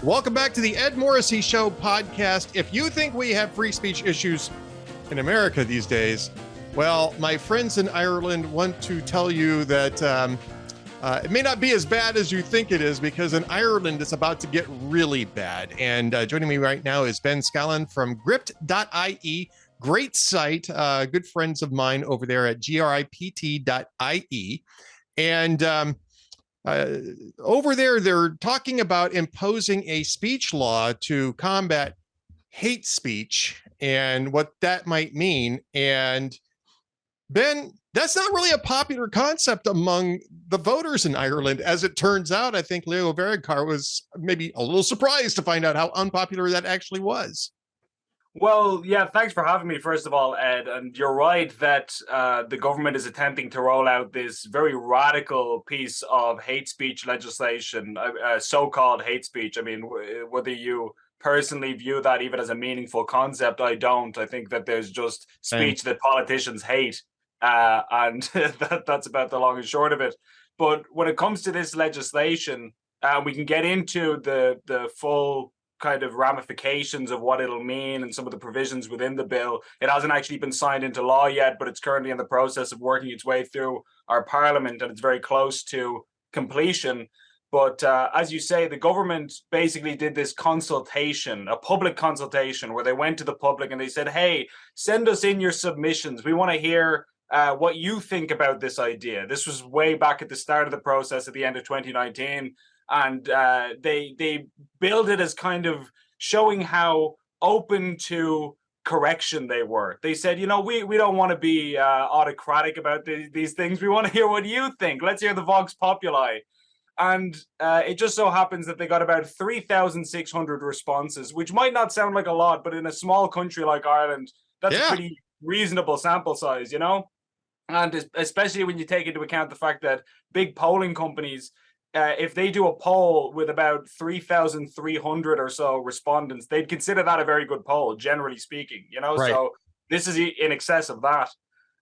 Welcome back to the Ed Morrissey Show podcast. If you think we have free speech issues in America these days, well, my friends in Ireland want to tell you that it may not be as bad as you think it is, because in Ireland, it's about to get really bad. And joining me right now is Ben Scallan from Gript.ie. Great site, good friends of mine over there at gript.ie. And over there, they're talking about imposing a speech law to combat hate speech and what that might mean. And Ben, that's not really a popular concept among the voters in Ireland. As it turns out, I think Leo Varadkar was maybe a little surprised to find out how unpopular that actually was. Well, yeah, thanks for having me, first of all, Ed. And you're right that the government is attempting to roll out this very radical piece of hate speech legislation, so-called hate speech. I mean, whether you personally view that even as a meaningful concept, I don't. I think that there's just speech that politicians hate. And that's about the long and short of it. But when it comes to this legislation, we can get into the full kind of ramifications of what it'll mean and some of the provisions within the bill. It hasn't actually been signed into law yet, but it's currently in the process of working its way through our parliament, and it's very close to completion. But as you say, the government basically did this consultation, a public consultation, where they went to the public and they said, hey, send us in your submissions. We want to hear what you think about this idea. This was way back at the start of the process at the end of 2019. And they billed it as kind of showing how open to correction they were. They said, you know, we don't want to be autocratic about these things. We want to hear what you think. Let's hear the Vox Populi. And it just so happens that they got about 3,600 responses, which might not sound like a lot, but in a small country like Ireland, that's a pretty reasonable sample size, you know? And especially when you take into account the fact that big polling companies, if they do a poll with about 3,300 or so respondents, they'd consider that a very good poll, generally speaking, you know? Right. So this is in excess of that.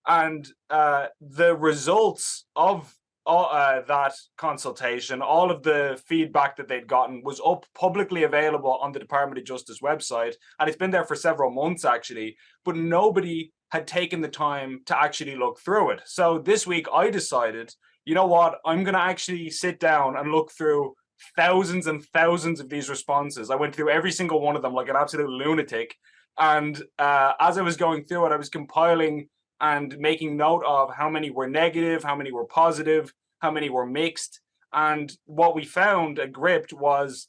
And the results of that consultation, all of the feedback that they'd gotten was up publicly available on the Department of Justice website. And it's been there for several months, actually, but nobody had taken the time to actually look through it. So this week I decided, you know what, I'm going to actually sit down and look through thousands and thousands of these responses. I went through every single one of them like an absolute lunatic. And as I was going through it, I was compiling and making note of how many were negative, how many were positive, how many were mixed. And what we found at Gript was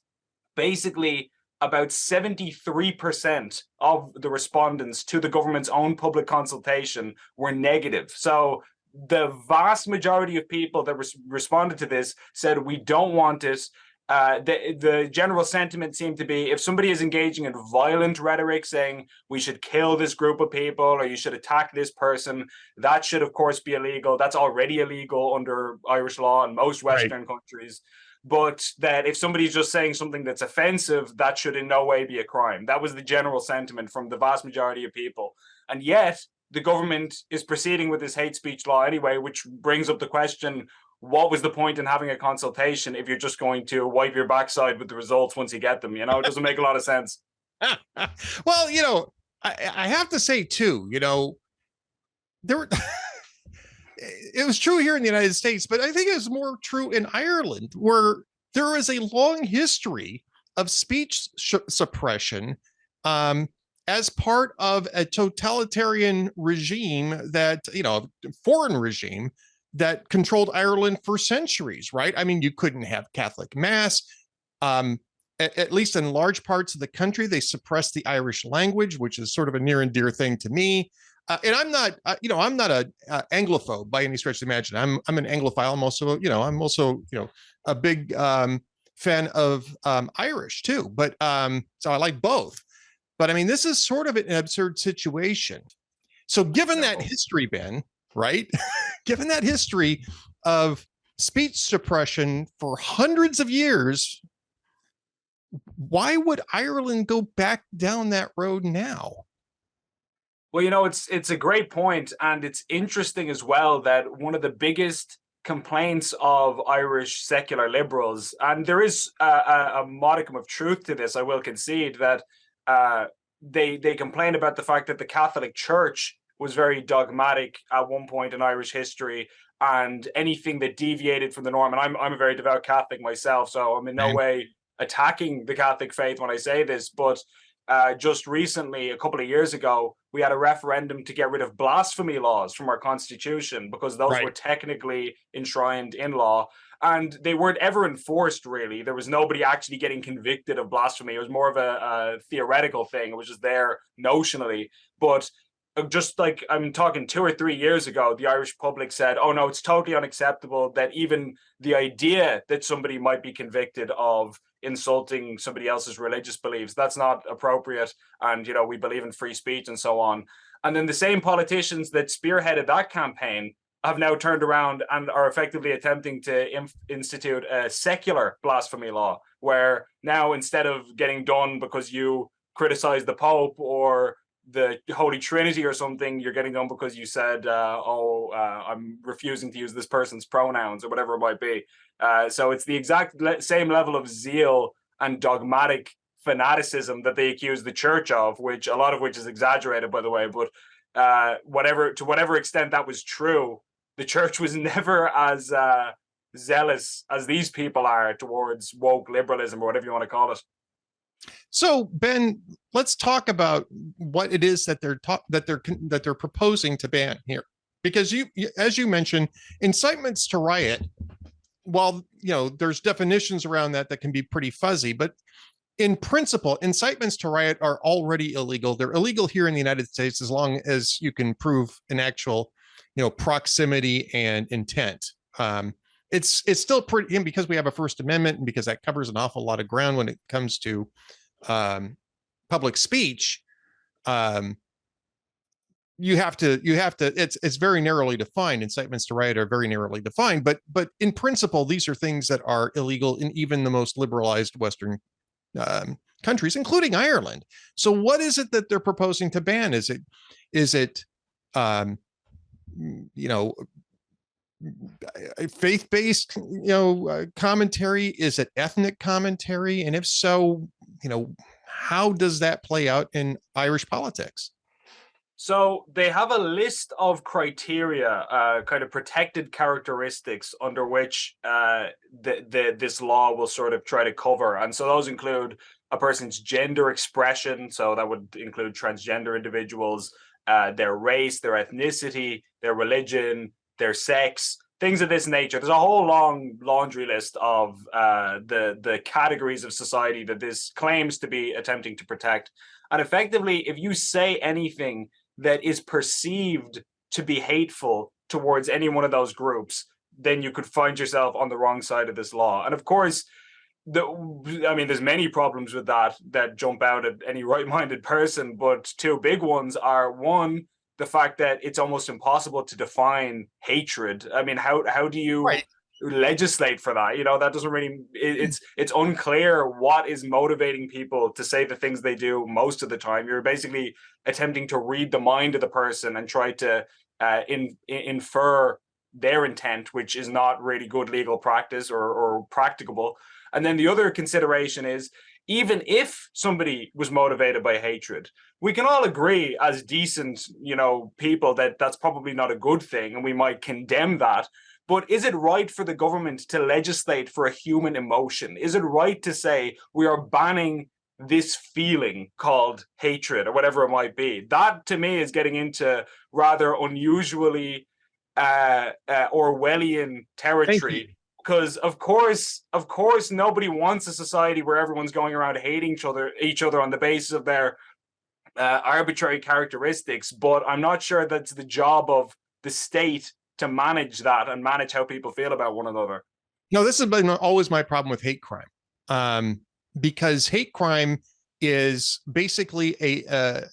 basically about 73% of the respondents to the government's own public consultation were negative. So the vast majority of people that responded to this said, we don't want it. The general sentiment seemed to be, if somebody is engaging in violent rhetoric saying we should kill this group of people or you should attack this person, that should, of course, be illegal. That's already illegal under Irish law and most Western countries. But that if somebody's just saying something that's offensive, that should in no way be a crime. That was the general sentiment from the vast majority of people. And yet, the government is proceeding with this hate speech law anyway, which brings up the question, what was the point in having a consultation if you're just going to wipe your backside with the results once you get them? You know, it doesn't make a lot of sense. Well, you know, I have to say, too, you know, it was true here in the United States, but I think it was more true in Ireland, where there is a long history of speech suppression as part of a totalitarian regime that, you know, foreign regime that controlled Ireland for centuries, right? I mean, you couldn't have Catholic Mass. At least in large parts of the country, they suppressed the Irish language, which is sort of a near and dear thing to me. And I'm not, you know, I'm not a Anglophobe by any stretch of the imagination. I'm an Anglophile. I'm also, you know, a big fan of Irish too. But so I like both. But I mean, this is sort of an absurd situation. So given that history, Ben, right? Given that history of speech suppression for hundreds of years, why would Ireland go back down that road now? Well, you know, it's a great point, and it's interesting as well that one of the biggest complaints of Irish secular liberals, and there is a modicum of truth to this. I will concede that they complain about the fact that the Catholic Church was very dogmatic at one point in Irish history, and anything that deviated from the norm. And I'm a very devout Catholic myself, so I'm in no way attacking the Catholic faith when I say this, but just recently, a couple of years ago, we had a referendum to get rid of blasphemy laws from our constitution because those were technically enshrined in law, and they weren't ever enforced, really. There was nobody actually getting convicted of blasphemy. It was more of a theoretical thing. It was just there notionally. But just like, I'm talking 2 or 3 years ago, the Irish public said, oh no, it's totally unacceptable that even the idea that somebody might be convicted of insulting somebody else's religious beliefs, that's not appropriate, and we believe in free speech and so on. And then the same politicians that spearheaded that campaign have now turned around and are effectively attempting to institute a secular blasphemy law, where now, instead of getting done because you criticize the Pope or the Holy Trinity or something, you're getting done because you said, I'm refusing to use this person's pronouns or whatever it might be. So it's the exact same level of zeal and dogmatic fanaticism that they accuse the church of, which a lot of which is exaggerated, by the way. But to whatever extent that was true, the church was never as zealous as these people are towards woke liberalism, or whatever you want to call it. So, Ben, let's talk about what it is that they're proposing to ban here, because as you mentioned, incitements to riot. While there's definitions around that can be pretty fuzzy, but in principle, incitements to riot are already illegal. They're illegal here in the United States as long as you can prove an actual, proximity and intent. It's still pretty, and because we have a First Amendment and because that covers an awful lot of ground when it comes to public speech, you have to it's very narrowly defined. Incitements to riot are very narrowly defined, but in principle, these are things that are illegal in even the most liberalized Western countries, including Ireland. So what is it that they're proposing to ban? Is it faith-based commentary? Is it ethnic commentary? And if so, how does that play out in Irish politics? So they have a list of criteria, kind of protected characteristics under which this law will sort of try to cover. And so those include a person's gender expression. So that would include transgender individuals, their race, their ethnicity, their religion, their sex, things of this nature. There's a whole long laundry list of the categories of society that this claims to be attempting to protect. And effectively, if you say anything that is perceived to be hateful towards any one of those groups, then you could find yourself on the wrong side of this law. And of course, there's many problems with that jump out at any right-minded person, but two big ones are, one, the fact that it's almost impossible to define hatred. I mean, how do you legislate for that? That doesn't really, it's unclear what is motivating people to say the things they do most of the time. You're basically attempting to read the mind of the person and try to infer their intent, which is not really good legal practice or practicable. And then the other consideration is, even if somebody was motivated by hatred, we can all agree as decent, people that that's probably not a good thing, and we might condemn that. But is it right for the government to legislate for a human emotion? Is it right to say we are banning this feeling called hatred or whatever it might be? That, to me, is getting into rather unusually Orwellian territory. Because of course, nobody wants a society where everyone's going around hating each other on the basis of their arbitrary characteristics. But I'm not sure that's the job of the state to manage that and manage how people feel about one another. No, this has been always my problem with hate crime, because hate crime is basically an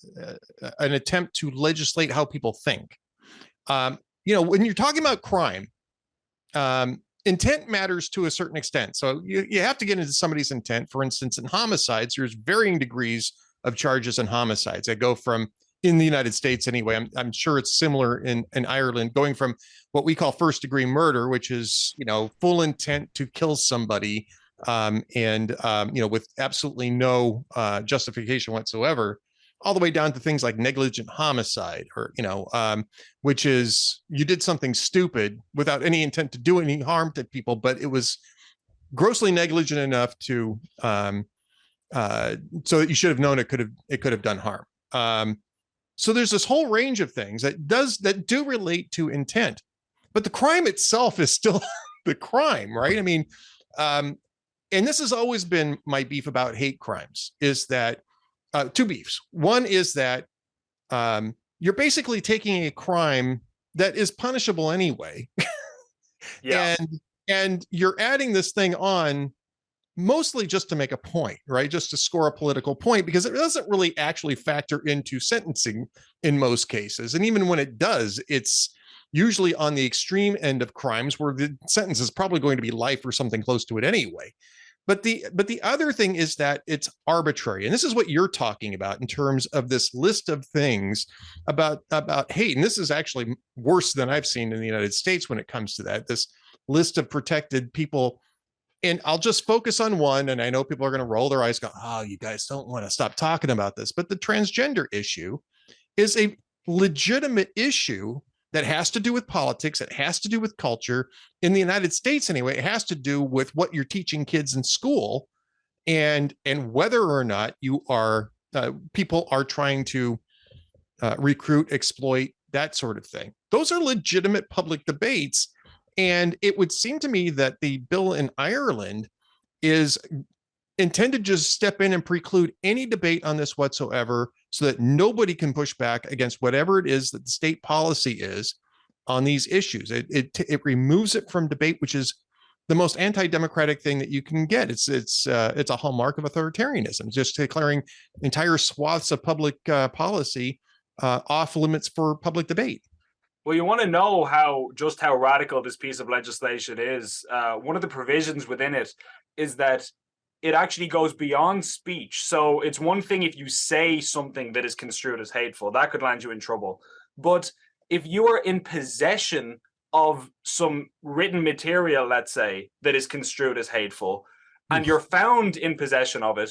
attempt to legislate how people think. When you're talking about crime, intent matters to a certain extent. So you have to get into somebody's intent. For instance, in homicides, there's varying degrees of charges in homicides that go from in the United States anyway. I'm sure it's similar in Ireland, going from what we call first degree murder, which is, full intent to kill somebody, and with absolutely no justification whatsoever, all the way down to things like negligent homicide, or which is you did something stupid without any intent to do any harm to people, but it was grossly negligent enough to so that you should have known it could have done harm. So there's this whole range of things that do relate to intent, but the crime itself is still the crime, right? I mean, and this has always been my beef about hate crimes, is that two beefs. One is that you're basically taking a crime that is punishable anyway, Yeah. and you're adding this thing on mostly just to make a point, right? Just to score a political point, because it doesn't really actually factor into sentencing in most cases. And even when it does, it's usually on the extreme end of crimes where the sentence is probably going to be life or something close to it anyway. But the other thing is that it's arbitrary. And this is what you're talking about in terms of this list of things about hate. And this is actually worse than I've seen in the United States when it comes to that, this list of protected people. And I'll just focus on one. And I know people are going to roll their eyes, go, oh, you guys don't want to stop talking about this. But the transgender issue is a legitimate issue that has to do with politics. It has to do with culture. In the United States, anyway, it has to do with what you're teaching kids in school, and whether or not you are people are trying to recruit, exploit, that sort of thing. Those are legitimate public debates. And it would seem to me that the bill in Ireland is intended to just step in and preclude any debate on this whatsoever, so that nobody can push back against whatever it is that the state policy is on these issues. It removes it from debate, which is the most anti-democratic thing that you can get. It's a hallmark of authoritarianism, just declaring entire swaths of public policy off limits for public debate. Well, you want to know how radical this piece of legislation is. One of the provisions within it is that it actually goes beyond speech. So it's one thing if you say something that is construed as hateful, that could land you in trouble. But if you are in possession of some written material, let's say, that is construed as hateful, and you're found in possession of it,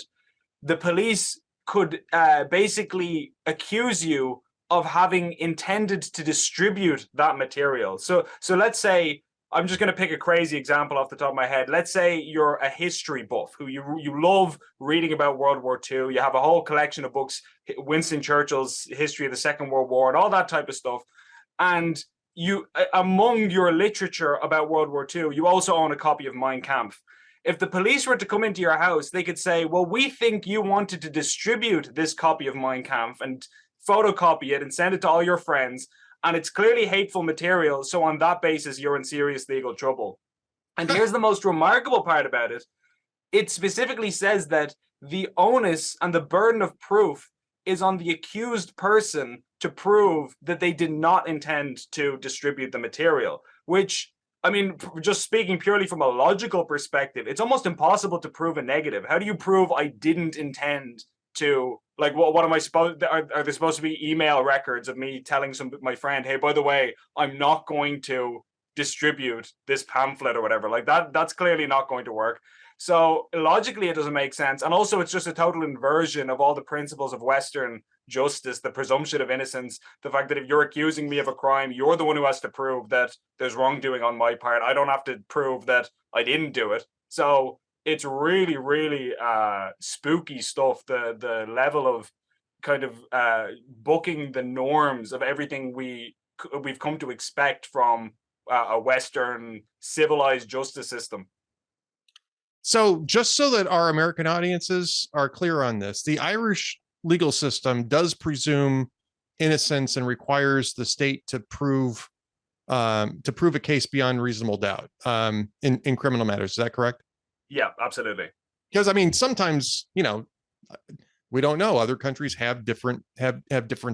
the police could basically accuse you of having intended to distribute that material. So let's say, I'm just going to pick a crazy example off the top of my head. Let's say you're a history buff who you love reading about World War II. You have a whole collection of books, Winston Churchill's history of the Second World War and all that type of stuff. And you, among your literature about World War II, you also own a copy of Mein Kampf. If the police were to come into your house, they could say, well, we think you wanted to distribute this copy of Mein Kampf and photocopy it and send it to all your friends, and it's clearly hateful material, so on that basis you're in serious legal trouble. And here's the most remarkable part about it. It specifically says that the onus and the burden of proof is on the accused person to prove that they did not intend to distribute the material, which, I mean, just speaking purely from a logical perspective, it's almost impossible to prove a negative. How do you prove I didn't intend to, like, what am I supposed, are there supposed to be email records of me telling my friend, hey, by the way, I'm not going to distribute this pamphlet or whatever? Like, that's clearly not going to work. So logically it doesn't make sense. And also it's just a total inversion of all the principles of Western justice, the presumption of innocence, the fact that if you're accusing me of a crime, you're the one who has to prove that there's wrongdoing on my part. I don't have to prove that I didn't do it. So it's really, really spooky stuff, the level of kind of booking the norms of everything we've come to expect from a Western civilized justice system. So just so that our American audiences are clear on this, the Irish legal system does presume innocence and requires the state to prove a case beyond reasonable doubt in criminal matters. Is that correct? Yeah, absolutely. Because I mean, sometimes, we don't know. Other countries have different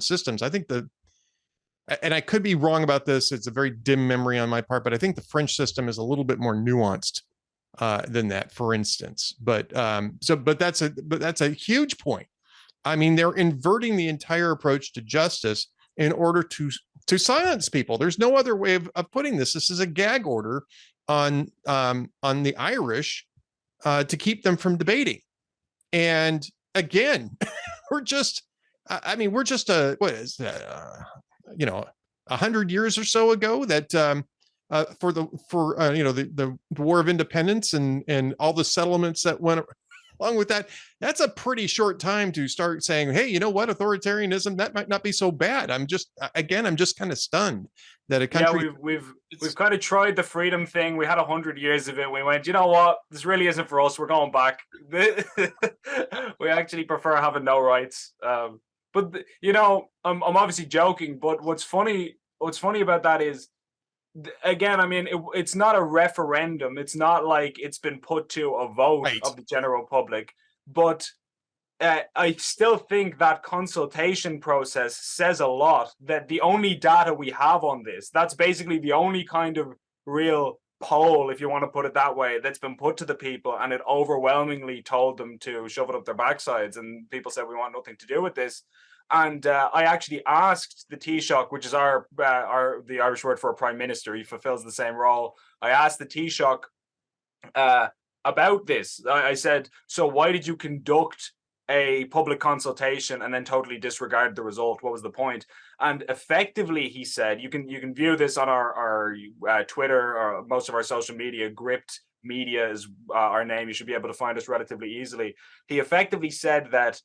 systems. I think and I could be wrong about this. It's a very dim memory on my part, but I think the French system is a little bit more nuanced than that, for instance. But that's a huge point. I mean, they're inverting the entire approach to justice in order to silence people. There's no other way of putting this. This is a gag order on the Irish to keep them from debating. And again, we're just, I mean, we're just what is that, 100 years or so ago that for the War of Independence and all the settlements that went along with that. That's a pretty short time to start saying, hey, you know what, authoritarianism, that might not be so bad. I'm just kind of stunned that a country. Yeah, we've kind of tried the freedom thing. We had 100 years of it. We went, you know what, this really isn't for us. We're going back. We actually prefer having no rights. But I'm obviously joking. But what's funny about that is, again, I mean, it's not a referendum. It's not like it's been put to a vote Right. of the general public. But I still think that consultation process says a lot, that the only data we have on this, that's basically the only kind of real poll, if you want to put it that way, that's been put to the people, and it overwhelmingly told them to shove it up their backsides, and people said, we want nothing to do with this. And I actually asked the Taoiseach, which is the Irish word for a prime minister, he fulfills the same role. I asked the Taoiseach about this. I said, so why did you conduct a public consultation and then totally disregard the result? What was the point? And effectively, he said, you can view this on our Twitter or most of our social media. Gript.ie is our name. You should be able to find us relatively easily. He effectively said that,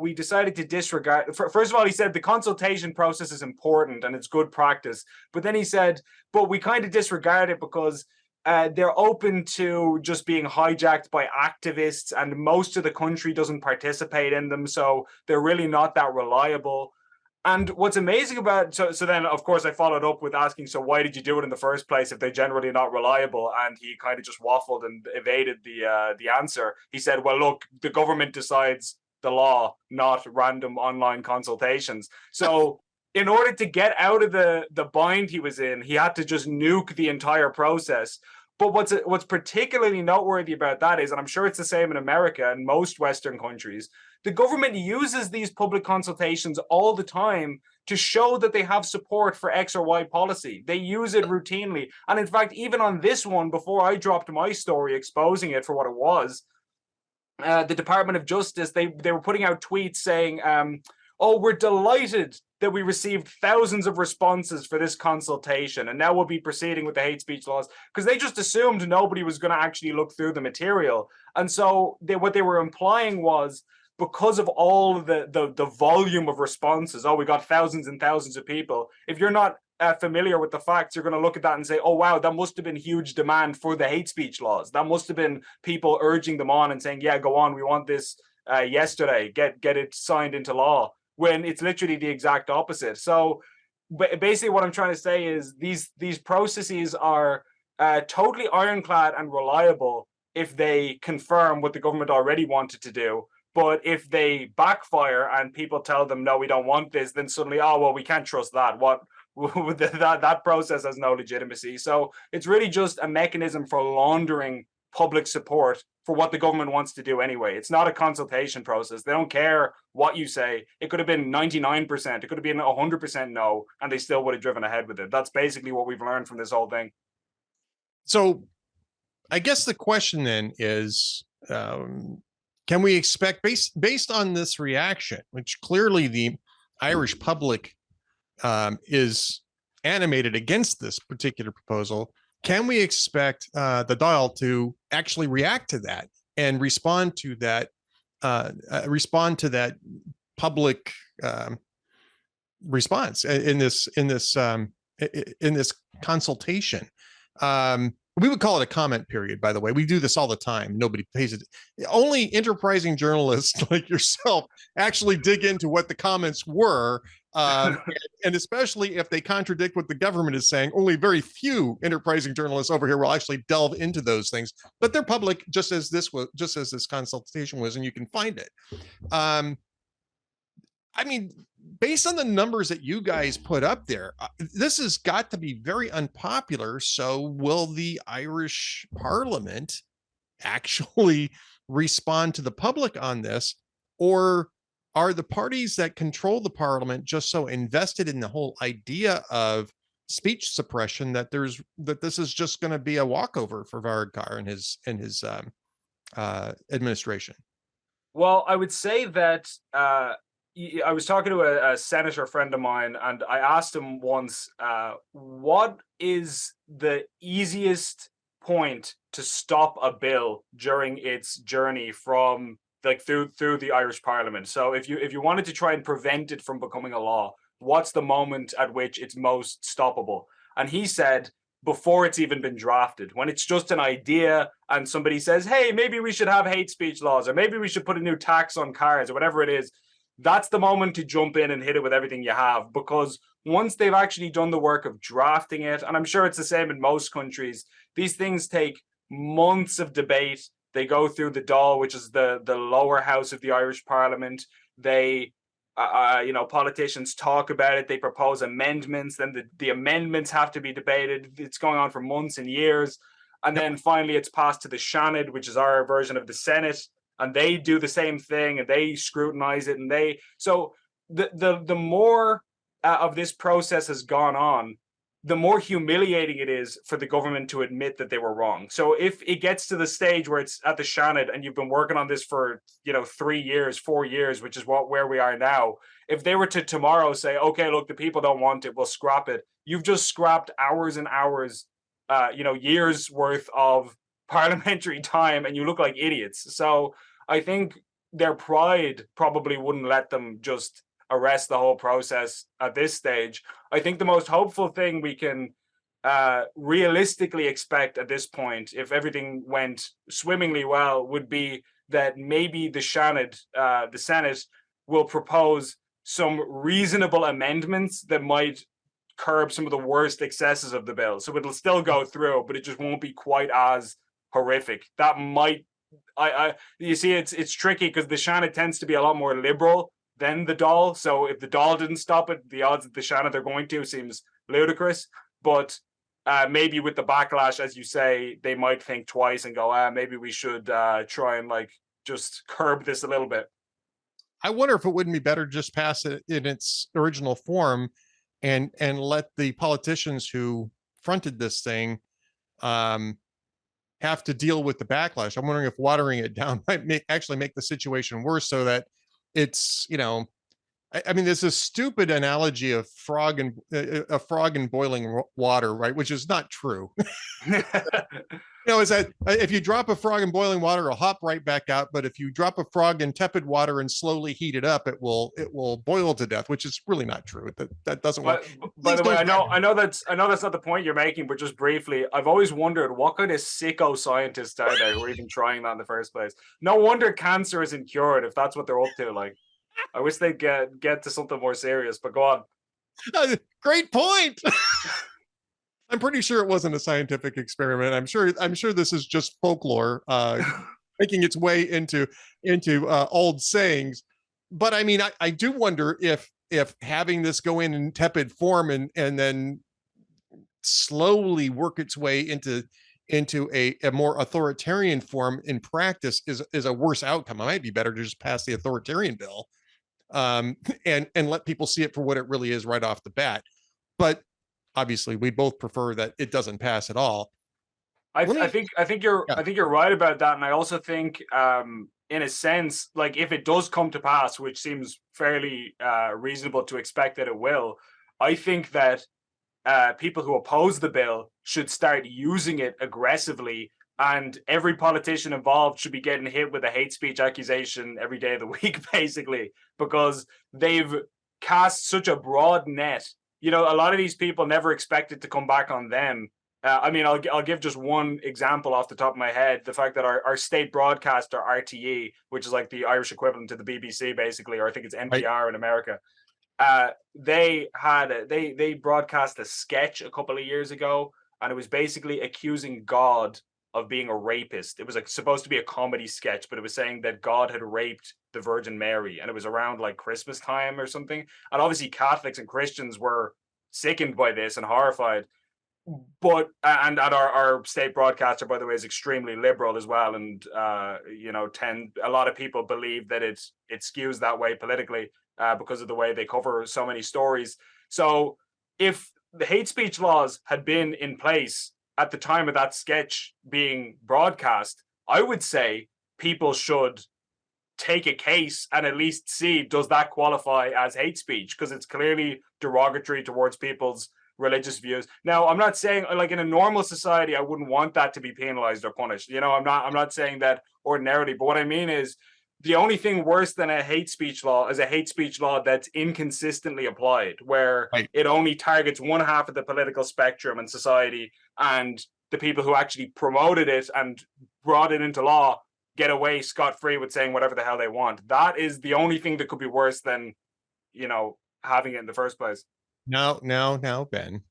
we decided to disregard. First of all, he said the consultation process is important and it's good practice. But then he said, but we kind of disregard it because they're open to just being hijacked by activists, and most of the country doesn't participate in them, so they're really not that reliable. And what's amazing about so then, of course, I followed up with asking, so why did you do it in the first place if they're generally not reliable? And he kind of just waffled and evaded the answer. He said, well, look, the government decides the law, not random online consultations. So in order to get out of the bind he was in, he had to just nuke the entire process. But what's particularly noteworthy about that is, and I'm sure it's the same in America and most Western countries, the government uses these public consultations all the time to show that they have support for X or Y policy. They use it routinely. And in fact, even on this one, before I dropped my story exposing it for what it was, the Department of Justice, they were putting out tweets saying, oh, we're delighted that we received thousands of responses for this consultation, and now we'll be proceeding with the hate speech laws, because they just assumed nobody was going to actually look through the material. And so what they were implying was, because of all the volume of responses, oh, we got thousands and thousands of people, if you're not familiar with the facts, you're going to look at that and say, oh, wow, that must have been huge demand for the hate speech laws. That must have been people urging them on and saying, yeah, go on, we want this yesterday, get it signed into law, when it's literally the exact opposite. So basically what I'm trying to say is these processes are totally ironclad and reliable if they confirm what the government already wanted to do. But if they backfire and people tell them, no, we don't want this, then suddenly, oh, well, we can't trust that. That process has no legitimacy. So it's really just a mechanism for laundering public support for what the government wants to do anyway. It's not a consultation process. They don't care what you say. It could have been 99%. It could have been 100% no, and they still would have driven ahead with it. That's basically what we've learned from this whole thing. So I guess the question then is, can we expect, based on this reaction, which clearly the Irish public is animated against this particular proposal, can we expect the Dáil to actually react to that and respond to that public response in this consultation? We would call it a comment period, by the way. We do this all the time. Nobody pays it. Only enterprising journalists like yourself actually dig into what the comments were. And especially if they contradict what the government is saying, only very few enterprising journalists over here will actually delve into those things. But they're public, just as this consultation was, and you can find it. I mean, based on the numbers that you guys put up there, this has got to be very unpopular. So will the Irish Parliament actually respond to the public on this? or are the parties that control the parliament just so invested in the whole idea of speech suppression that this is just going to be a walkover for Varadkar and his administration? Well, I would say that I was talking to a senator friend of mine, and I asked him once, what is the easiest point to stop a bill during its journey from like through the Irish Parliament? So if you wanted to try and prevent it from becoming a law, what's the moment at which it's most stoppable? And he said before it's even been drafted, when it's just an idea and somebody says, hey, maybe we should have hate speech laws, or maybe we should put a new tax on cars, or whatever it is. That's the moment to jump in and hit it with everything you have, because once they've actually done the work of drafting it, and I'm sure it's the same in most countries, these things take months of debate. They go through the Dáil, which is the lower house of the Irish Parliament. They politicians talk about it, they propose amendments, then the amendments have to be debated. It's going on for months and years. And then finally it's passed to the Seanad, which is our version of the Senate, and they do the same thing and they scrutinize it. And the more of this process has gone on, the more humiliating it is for the government to admit that they were wrong. So if it gets to the stage where it's at the Seanad and you've been working on this for 3 years, 4 years, which is where we are now, if they were to tomorrow say, okay, look, the people don't want it, we'll scrap it, you've just scrapped hours and hours, years worth of parliamentary time, and you look like idiots. So I think their pride probably wouldn't let them just arrest the whole process at this stage. I think the most hopeful thing we can realistically expect at this point, if everything went swimmingly well, would be that maybe the Seanad, the Senate, will propose some reasonable amendments that might curb some of the worst excesses of the bill. So it'll still go through, but it just won't be quite as horrific. That might, you see, it's tricky because the Seanad tends to be a lot more liberal than the Dáil. So if the Dáil didn't stop it, the odds that the Seanad they're going to seems ludicrous. But maybe with the backlash, as you say, they might think twice and go, maybe we should try and just curb this a little bit. I wonder if it wouldn't be better to just pass it in its original form and let the politicians who fronted this thing have to deal with the backlash. I'm wondering if watering it down might actually make the situation worse, so that it's, I mean, there's a stupid analogy of a frog in boiling water, right? Which is not true. Is that if you drop a frog in boiling water, it'll hop right back out. But if you drop a frog in tepid water and slowly heat it up, it will boil to death, which is really not true. That doesn't work. By the way, I know that's not the point you're making, but just briefly, I've always wondered what kind of sicko scientists are there who are even trying that in the first place. No wonder cancer isn't cured if that's what they're up to. I wish they'd get to something more serious, but go on. Great point. I'm pretty sure it wasn't a scientific experiment. I'm sure this is just folklore making its way into old sayings. But I mean, I do wonder if having this go in tepid form and then slowly work its way into a more authoritarian form in practice is a worse outcome. It might be better to just pass the authoritarian bill and let people see it for what it really is right off the bat. But obviously, we both prefer that it doesn't pass at all. I think you're right about that, and I also think, in a sense, if it does come to pass, which seems fairly reasonable to expect that it will, I think that people who oppose the bill should start using it aggressively, and every politician involved should be getting hit with a hate speech accusation every day of the week, basically, because they've cast such a broad net. A lot of these people never expected to come back on them. I'll give just one example off the top of my head. The fact that our state broadcaster, RTE, which is like the Irish equivalent to the BBC, basically, or I think it's NPR in America, they broadcast a sketch a couple of years ago, and it was basically accusing God of being a rapist. It was supposed to be a comedy sketch, but it was saying that God had raped the Virgin Mary, and it was around Christmas time or something. And obviously Catholics and Christians were sickened by this and horrified. but and our state broadcaster, by the way, is extremely liberal as well, and a lot of people believe that it skews that way politically because of the way they cover so many stories. So if the hate speech laws had been in place at the time of that sketch being broadcast, I would say people should take a case and at least see, does that qualify as hate speech, because it's clearly derogatory towards people's religious views. Now, I'm not saying, like, in a normal society I wouldn't want that to be penalized or punished. I'm not saying that ordinarily, but what I mean is the only thing worse than a hate speech law is a hate speech law that's inconsistently applied, where Right. it only targets one half of the political spectrum in society, and the people who actually promoted it and brought it into law get away scot-free with saying whatever the hell they want. That is the only thing that could be worse than, having it in the first place. Now, Ben,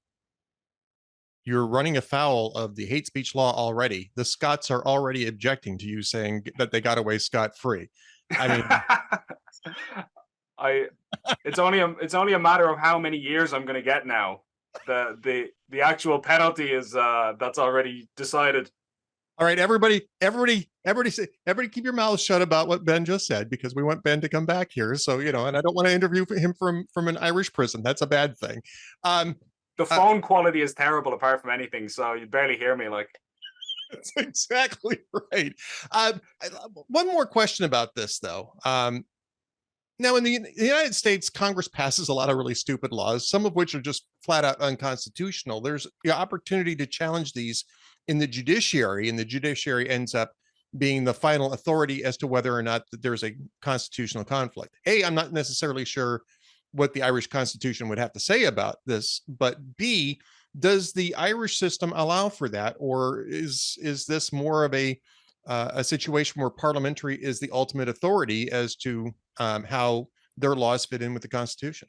you're running afoul of the hate speech law already. The Scots are already objecting to you saying that they got away scot-free. I mean, It's only a matter of how many years I'm going to get now. The actual penalty is that's already decided. all right, everybody, keep your mouths shut about what Ben just said, because we want Ben to come back here. So, and I don't want to interview him from an Irish prison. That's a bad thing. The phone quality is terrible apart from anything, so you barely hear me. Like, that's exactly right. One more question about this, though. Now, in the United States, Congress passes a lot of really stupid laws, some of which are just flat out unconstitutional. There's the opportunity to challenge these in the judiciary, and the judiciary ends up being the final authority as to whether or not there's a constitutional conflict. I'm not necessarily sure what the Irish Constitution would have to say about this, but B, does the Irish system allow for that, or is this more of a situation where parliamentary is the ultimate authority as to how their laws fit in with the Constitution?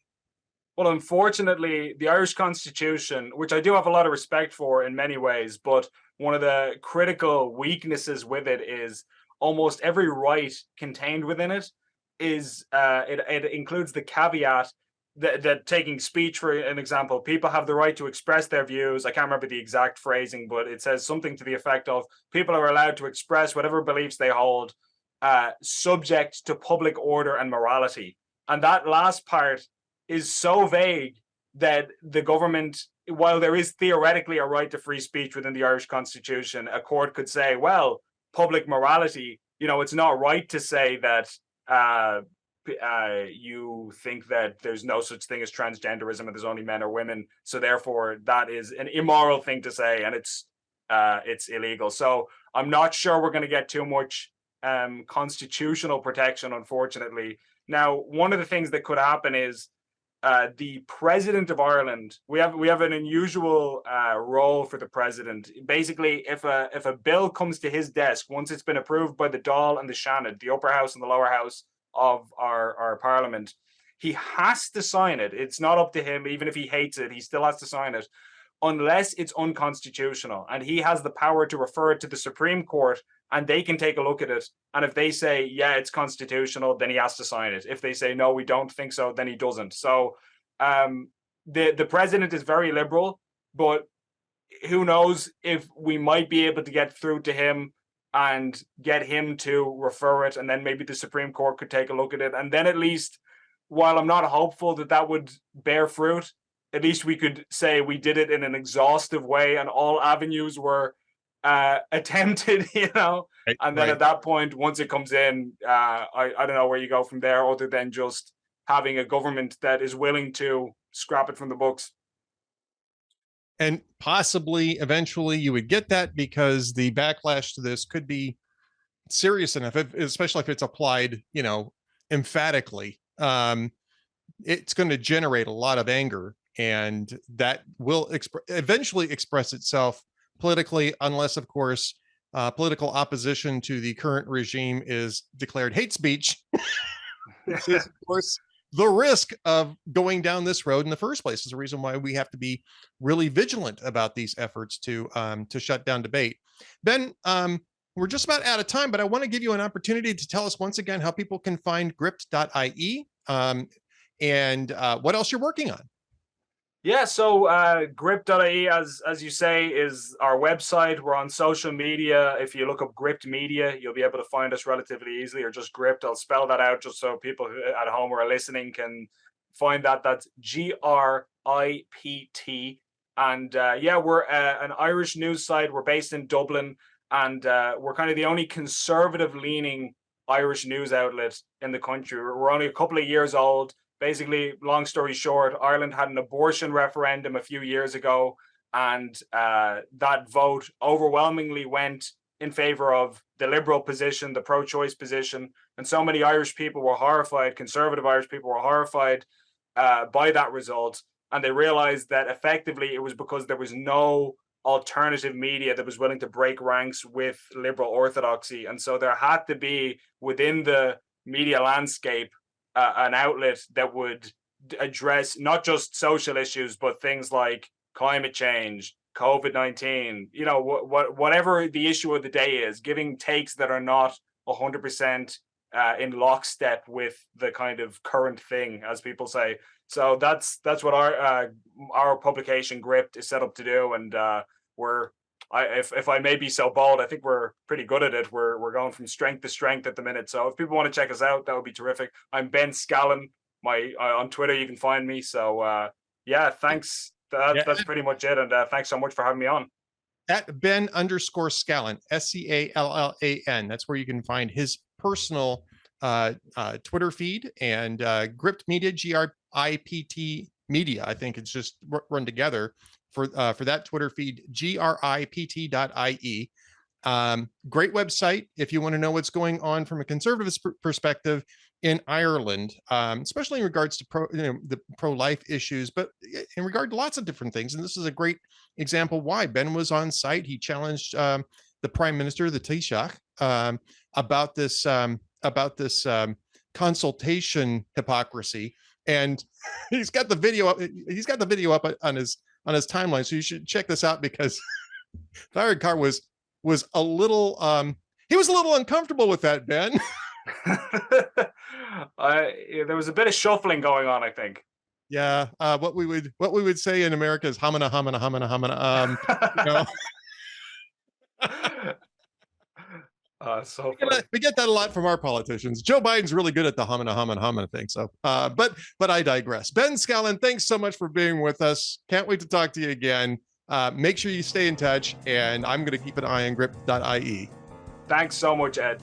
well, unfortunately, the Irish Constitution, which I do have a lot of respect for in many ways, but one of the critical weaknesses with it is almost every right contained within it is it includes the caveat that taking speech, for an example, people have the right to express their views. I can't remember the exact phrasing, but it says something to the effect of people are allowed to express whatever beliefs they hold, subject to public order and morality. And that last part is so vague that the government, while there is theoretically a right to free speech within the Irish Constitution, a court could say, well, public morality, it's not right to say that you think that there's no such thing as transgenderism and there's only men or women. So therefore, that is an immoral thing to say, and it's illegal. So I'm not sure we're going to get too much constitutional protection, unfortunately. Now, one of the things that could happen is the president of Ireland. We have an unusual role for the president. Basically, if a bill comes to his desk, once it's been approved by the Dáil and the Seanad, the upper house and the lower house of our parliament, he has to sign it. It's not up to him. Even if he hates it, he still has to sign it, unless it's unconstitutional. And he has the power to refer it to the Supreme Court, and they can take a look at it. And if they say, yeah, it's constitutional, then he has to sign it. If they say, no, we don't think so, then he doesn't. So the president is very liberal, but who knows if we might be able to get through to him and get him to refer it. And then maybe the Supreme Court could take a look at it. And then at least, while I'm not hopeful that would bear fruit, at least we could say we did it in an exhaustive way and all avenues were attempted, and then at that point, once it comes in, I don't know where you go from there, other than just having a government that is willing to scrap it from the books. And possibly eventually you would get that, because the backlash to this could be serious enough, especially if it's applied, emphatically. It's going to generate a lot of anger, and that will eventually express itself politically, unless, of course, political opposition to the current regime is declared hate speech. This is, of course, the risk of going down this road in the first place. Is the reason why we have to be really vigilant about these efforts to shut down debate. Ben, we're just about out of time, but I want to give you an opportunity to tell us once again how people can find Gript.ie and what else you're working on. Yeah, so Gript.ie, as you say, is our website. We're on social media. If you look up Gript Media, you'll be able to find us relatively easily, or just Gript. I'll spell that out just so people who, at home who are listening can find that. That's Gript. And yeah, we're an Irish news site. We're based in Dublin, and we're kind of the only conservative-leaning Irish news outlet in the country. We're only a couple of years old. Basically, long story short, Ireland had an abortion referendum a few years ago, and that vote overwhelmingly went in favor of the liberal position, the pro-choice position, and so many Irish people were horrified. Conservative Irish people were horrified by that result, and they realized that effectively it was because there was no alternative media that was willing to break ranks with liberal orthodoxy, and so there had to be within the media landscape an outlet that would address not just social issues, but things like climate change, COVID-19, whatever the issue of the day is, giving takes that are not 100% in lockstep with the kind of current thing, as people say. So that's what our publication Gript is set up to do, and if I may be so bold, I think we're pretty good at it. We're going from strength to strength at the minute. So if people want to check us out, that would be terrific. I'm Ben Scallan. On Twitter you can find me. So yeah, thanks. That's pretty much it. And thanks so much for having me on. At Ben_Scallan, Scallan. That's where you can find his personal Twitter feed, and Gript Media, Gript Media. I think it's just run together for that Twitter feed, Gript.ie. Great website if you want to know what's going on from a conservative perspective in Ireland, especially in regards to the pro-life issues, but in regard to lots of different things. And this is a great example why Ben was on site. He challenged the Prime Minister, the Taoiseach, about this consultation hypocrisy. And he's got the video up. He's got the video up on his timeline, so you should check this out, because Varadkar was a little he was a little uncomfortable with that, Ben. There was a bit of shuffling going on, I think. Yeah, what we would say in America is hamana hamana hamana hamana. So we get that a lot from our politicians. Joe Biden's really good at the hamana hamana hamana thing. So, but I digress. Ben Scallan, thanks so much for being with us. Can't wait to talk to you again. Make sure you stay in touch, and I'm going to keep an eye on Gript.ie. Thanks so much, Ed.